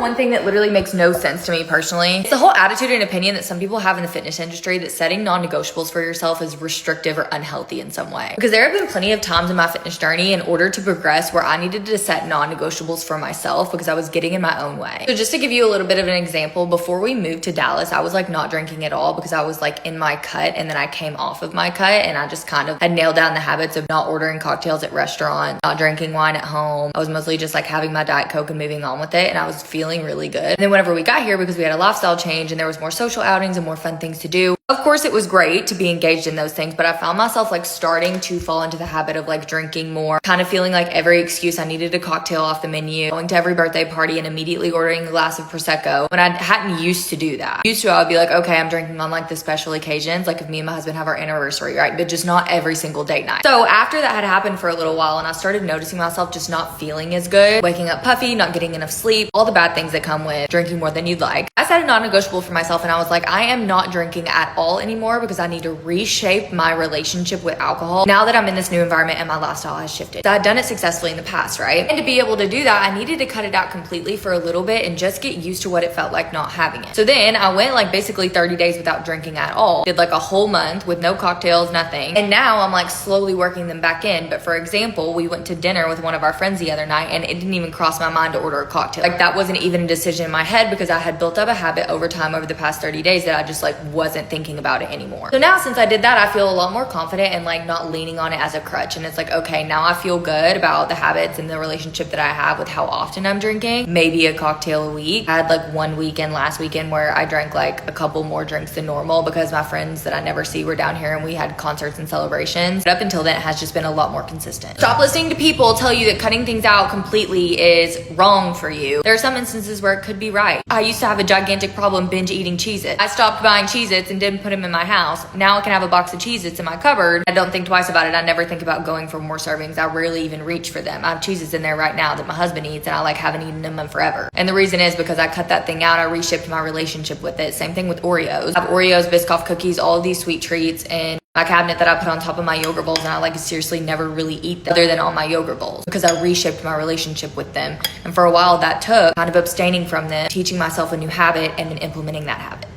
one thing that literally makes no sense to me personally. It's the whole attitude and opinion that some people have in the fitness industry that setting non-negotiables for yourself is restrictive or unhealthy in some way. Because there have been plenty of times in my fitness journey in order to progress where I needed to set non-negotiables for myself because I was getting in my own way. So just to give you a little bit of an example, before we moved to Dallas, I was like not drinking at all because I was like in my cut, and then I came off of my cut and I just kind of had nailed down the habits of not ordering cocktails at restaurants, not drinking wine at home. I was mostly just like having my Diet Coke and moving on with it, and I was feeling really good. And then whenever we got here, because we had a lifestyle change and there was more social outings and more fun things to do, of course it was great to be engaged in those things, but I found myself like starting to fall into the habit of like drinking more, kind of feeling like every excuse I needed a cocktail off the menu, going to every birthday party and immediately ordering a glass of Prosecco when I hadn't used to do that. Used to, I would be like, okay, I'm drinking on like the special occasions, like if me and my husband have our anniversary, right? But just not every single date night. So after that had happened for a little while and I started noticing myself just not feeling as good, waking up puffy, not getting enough sleep, all the bad things that come with drinking more than you'd like, I set a non-negotiable for myself and I was like, I am not drinking at all anymore because I need to reshape my relationship with alcohol now that I'm in this new environment and my lifestyle has shifted. So I'd done it successfully in the past, right? And to be able to do that, I needed to cut it out completely for a little bit and just get used to what it felt like not having it. So then I went like basically 30 days without drinking at all. Did like a whole month with no cocktails, nothing. And now I'm like slowly working them back in. But for example, we went to dinner with one of our friends the other night and it didn't even cross my mind to order a cocktail. Like that wasn't even a decision in my head because I had built up a habit over time over the past 30 days that I just like wasn't thinking about it anymore. So now since I did that, I feel a lot more confident and like not leaning on it as a crutch. And it's like, okay, now I feel good about the habits and the relationship that I have with how often I'm drinking. Maybe a cocktail a week. I had like one weekend last weekend where I drank like a couple more drinks than normal because my friends that I never see were down here and we had concerts and celebrations. But up until then, it has just been a lot more consistent. Stop listening to people tell you that cutting things out completely is wrong for you. There are some instances where it could be right. I used to have a gigantic problem binge eating Cheez-Its. I stopped buying Cheez-Its and didn't put them in my house. Now I can have a box of Cheez-Its in my cupboard. I don't think twice about it. I never think about going for more servings. I rarely even reach for them. I have Cheez-Its in there right now that my husband eats and I like haven't eaten them in forever. And the reason is because I cut that thing out. I reshaped my relationship with it. Same thing with Oreos. I have Oreos, Biscoff cookies, all of these sweet treats and my cabinet that I put on top of my yogurt bowls, and I like seriously never really eat them other than on my yogurt bowls because I reshaped my relationship with them. And for a while that took kind of abstaining from them, teaching myself a new habit and then implementing that habit.